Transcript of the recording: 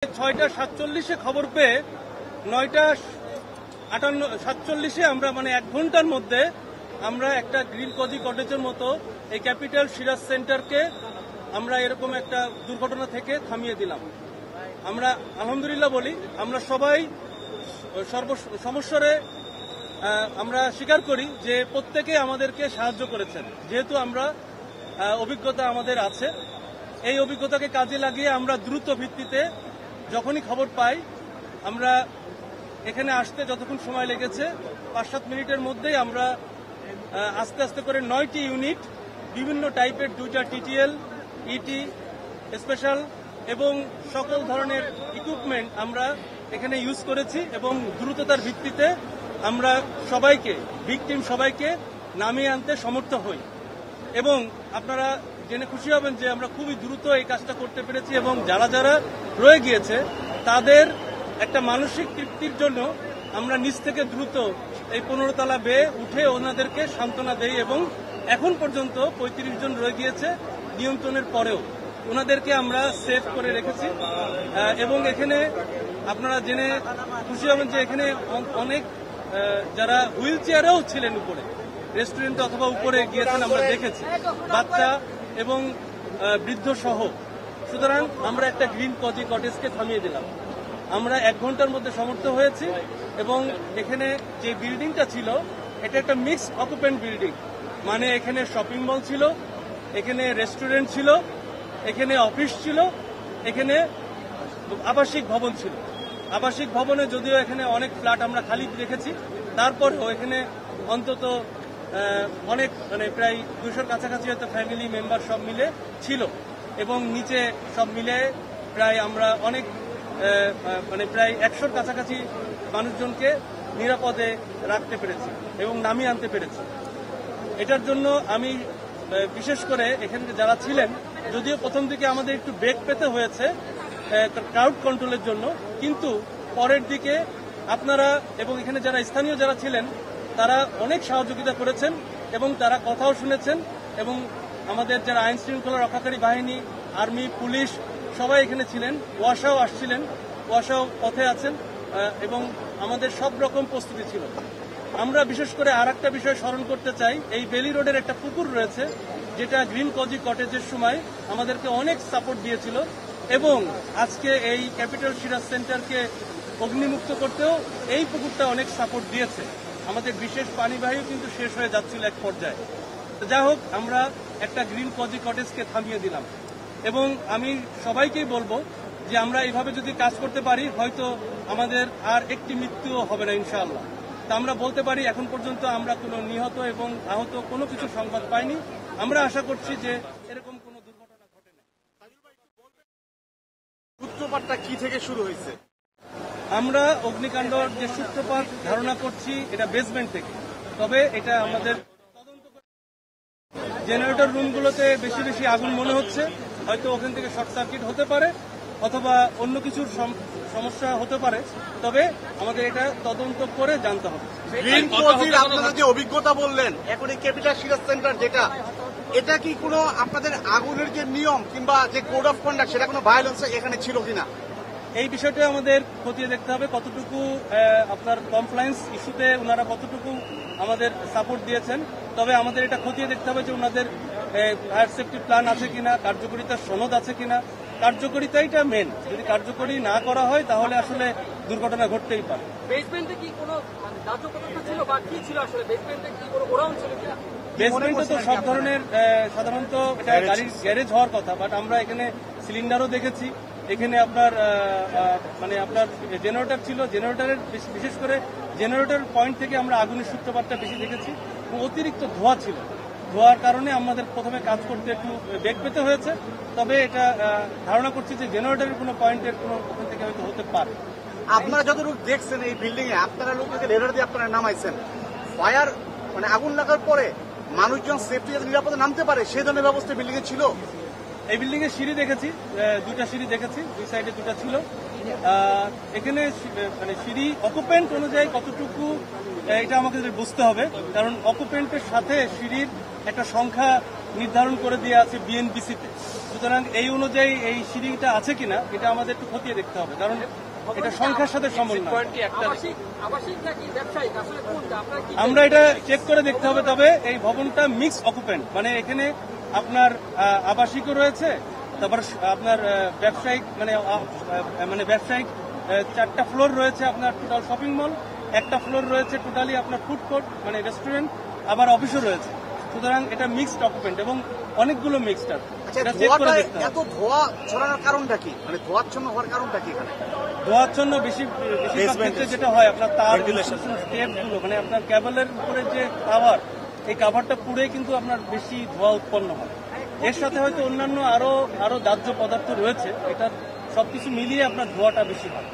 6:47 খবর পেয়ে 9:47 আমরা মানে 1 ঘন্টার মধ্যে আমরা একটা গ্রিন কজি কটেজের মতো এই ক্যাপিটাল সিরাজ সেন্টারকে আমরা এরকম একটা দুর্ঘটনা থেকে থামিয়ে দিলাম। আমরা আলহামদুলিল্লাহ বলি, আমরা সবাই সমস্যারে আমরা স্বীকার করি যে প্রত্যেকে আমাদেরকে সাহায্য করেছেন, যেহেতু আমরা অভিজ্ঞতা আমাদের আছে। এই অভিজ্ঞতাকে কাজে লাগিয়ে আমরা দ্রুত ভিত্তিতে যখনই খবর পাই, আমরা এখানে আসতে যতক্ষণ সময় লেগেছে 5-7 মিনিটের মধ্যেই আমরা আস্তে আস্তে করে 9টি ইউনিট বিভিন্ন টাইপের 2টা টিটিএল, ইটি, স্পেশাল এবং সকল ধরনের ইকুইপমেন্ট আমরা এখানে ইউজ করেছি এবং দ্রুততার ভিত্তিতে আমরা সবাইকে ভিকটিম সবাইকে নামিয়ে আনতে সমর্থ হই। এবং আপনারা জেনে খুশি হবেন যে আমরা খুবই দ্রুত এই কাজটা করতে পেরেছি এবং যারা যারা রয়ে গিয়েছে তাদের একটা মানসিক তৃপ্তির জন্য আমরা নিচ থেকে দ্রুত এই 15 তলা বেয়ে উঠে ওনাদেরকে সান্ত্বনা দেই এবং এখন পর্যন্ত 35 জন রয়ে গিয়েছে নিয়ন্ত্রণের পরেও ওনাদেরকে আমরা সেভ করে রেখেছি। এবং এখানে আপনারা জেনে খুশি হবেন যে এখানে অনেক যারা হুইল চেয়ারেও ছিলেন উপরে, রেস্টুরেন্টে অথবা উপরে গিয়েছেন আমরা দেখেছি, বাচ্চা এবং বৃদ্ধ সহ। সুতরাং আমরা একটা গ্রিন কজি কটেজকে থামিয়ে দিলাম। আমরা 1 ঘন্টার মধ্যে সমর্থ হয়েছি এবং এখানে যে বিল্ডিংটা ছিল এটা একটা মিক্স অকুপেন্ট বিল্ডিং, মানে এখানে শপিং মল ছিল, এখানে রেস্টুরেন্ট ছিল, এখানে অফিস ছিল, এখানে আবাসিক ভবন ছিল। আবাসিক ভবনে যদিও এখানে অনেক ফ্ল্যাট আমরা খালি রেখেছি, তারপরেও এখানে অন্তত অনেক মানে প্রায় 200-র কাছাকাছি হয়তো ফ্যামিলি মেম্বার সব মিলে ছিল এবং নিচে সব মিলে প্রায় আমরা অনেক মানে প্রায় 100-র কাছাকাছি মানুষজনকে নিরাপদে রাখতে পেরেছি এবং নামিয়ে আনতে পেরেছি। এটার জন্য আমি বিশেষ করে এখানে যারা ছিলেন, যদিও প্রথম দিকে আমাদের একটু বেগ পেতে হয়েছে ক্রাউড কন্ট্রোলের জন্য, কিন্তু পরের দিকে আপনারা এবং এখানে যারা স্থানীয় যারা ছিলেন তারা অনেক সহযোগিতা করেছেন এবং তারা কথাও শুনেছেন এবং আমাদের যারা আইন শৃঙ্খলা রক্ষাকারী বাহিনী, আর্মি, পুলিশ সবাই এখানে ছিলেন। ওয়াসাও আসছিলেন, ওয়াসাও পথে আছেন এবং আমাদের সব রকম প্রস্তুতি ছিল। আমরা বিশেষ করে আর একটা বিষয় স্মরণ করতে চাই, এই বেলি রোডের একটা পুকুর রয়েছে যেটা গ্রিন কজি কটেজের সময় আমাদেরকে অনেক সাপোর্ট দিয়েছিল এবং আজকে এই ক্যাপিটাল সিরাজ সেন্টারকে অগ্নিমুক্ত করতেও এই পুকুরটা অনেক সাপোর্ট দিয়েছে। আমাদের বিশেষ পানিবাহীও কিন্তু শেষ হয়ে যাচ্ছিল এক পর্যায়ে। যাই হোক, আমরা একটা গ্রিন কজি কটেজকে থামিয়ে দিলাম এবং আমি সবাইকেই বলবো যে আমরা এইভাবে যদি কাজ করতে পারি হয়তো আমাদের আর একটি মৃত্যুও হবে না ইনশাআল্লাহ। তা আমরা বলতে পারি এখন পর্যন্ত আমরা কোনো নিহত এবং আহত কোনো কিছু সংবাদ পাইনি। আমরা আশা করছি যে এরকম কোনো দুর্ঘটনা ঘটে না। সূত্রপাতটা কি থেকে শুরু হয়েছে? আমরা অগ্নিকাণ্ডর যে সূত্রপাত ধারণা করছি এটা বেসমেন্ট থেকে, তবে এটা আমাদের তদন্ত করে জেনারেটর রুমগুলোতে বেশি বেশি আগুন মনে হচ্ছে, হয়তো ওখান থেকে শর্ট সার্কিট হতে পারে অথবা অন্য কিছুর সমস্যা হতে পারে, তবে আমাদের এটা তদন্ত করে জানতে হবে। গ্রিন কজির আপনারা যে অভিজ্ঞতা বললেন, এখন এই ক্যাপিটাল সিরাজ সেন্টার যেটা, এটা কি কোনো আপনাদের আগুনের যে নিয়ম কিংবা যে কোড অফ কন্ডাক্ট সেটা কোনো ভায়োলেন্স এখানে ছিল কিনা? এই বিষয়টা আমাদের খতিয়ে দেখতে হবে, কতটুকু আপনার কমপ্লায়েন্স ইস্যুতে ওনারা কতটুকু আমাদের সাপোর্ট দিয়েছেন। তবে আমাদের এটা খতিয়ে দেখতে হবে যে ওনাদের ফায়ার সেফটি প্ল্যান আছে কিনা, কার্যকরিতার সনদ আছে কিনা। কার্যকরিতাইটা মেন, যদি কার্যকরী না করা হয় তাহলে আসলে দুর্ঘটনা ঘটতেই পারে। বেসমেন্টে কি কোনো দাহ্য পদার্থ ছিল বা কি ছিল আসলে? বেসমেন্টে কি কোনো গোডাউন ছিল কিনা? বেসমেন্টে তো সব ধরনের সাধারণত এটা গাড়ির গ্যারেজ হওয়ার কথা, বাট আমরা এখানে সিলিন্ডারও দেখেছি, এখানে আপনার মানে আপনার জেনারেটর ছিল, জেনারেটরের বিশেষ করে জেনারেটর পয়েন্ট থেকে আমরা আগুনের সূত্রপাতটা বেশি দেখেছি এবং অতিরিক্ত ধোঁয়া ছিল। ধোঁয়ার কারণে আমাদের প্রথমে কাজ করতে একটু বেগ পেতে হয়েছে, তবে এটা ধারণা করছি যে জেনারেটরের কোনো পয়েন্টের কোনো ওখান থেকে হয়তো হতে পারে। আপনারা যতটুকু দেখছেন এই বিল্ডিং এ, আপনারা লোককে লেডার দিয়ে আপনারা নামাইছেন, ফায়ার মানে আগুন লাগার পরে মানুষজন সেফটি যাতে নিরাপদে নামতে পারে সেই ধরনের ব্যবস্থা বিল্ডিং এ ছিল। এই বিল্ডিং এর সিঁড়ি দেখেছি, 2টা সিঁড়ি দেখেছি, 2 সাইডে 2টা ছিল। এখানে মানে সিঁড়ি অকুপেন্ট অনুযায়ী কতটুকু এটা আমাকে বুঝতে হবে, কারণ অকুপেন্টের সাথে সিঁড়ির একটা সংখ্যা নির্ধারণ করে দিয়ে আছে বিএনপিসিতে। সুতরাং এই অনুযায়ী এই সিঁড়িটা আছে কিনা এটা আমাদের একটু খতিয়ে দেখতে হবে, কারণ এটা সংখ্যার সাথে সমন্বয়। আবাসিক নাকি ব্যবসায়িক আসলে কোনটা আপনারা কি আমরা এটা চেক করে দেখতে হবে। তবে এই ভবনটা মিক্স অকুপেন্ট, মানে এখানে আপনার আবাসিকও রয়েছে, তারপর আপনার ব্যবসায়িক মানে ব্যবসায়িক 4টা ফ্লোর রয়েছে আপনার টোটাল শপিং মল, একটা ফ্লোর রয়েছে টোটালি আপনার ফুড কোর্ট মানে রেস্টুরেন্ট, আবার অফিসও রয়েছে। সুতরাং এটা মিক্সড অকুপেন্ট এবং অনেকগুলো মিক্সড আছে, আচ্ছা, এটা চেক করে ধোঁয়াটা দেখতে হবে। এত ধোঁয়া ছড়ানোর কারণটা কি? মানে ধোঁয়াচ্ছন্ন হওয়ার কারণটা কি এখানে? ধোয়ার জন্য বেশিরভাগ ক্ষেত্রে যেটা হয় আপনার তার স্টেপগুলো মানে আপনার কেবলের উপরে যে কাভার, এই কাভারটা পুড়ে কিন্তু আপনার বেশি ধোঁয়া উৎপন্ন হয়। এর সাথে হয়তো অন্যান্য আরো দাহ্য পদার্থ রয়েছে, এটা সবকিছু মিলিয়ে আপনার ধোঁয়াটা বেশি হয়।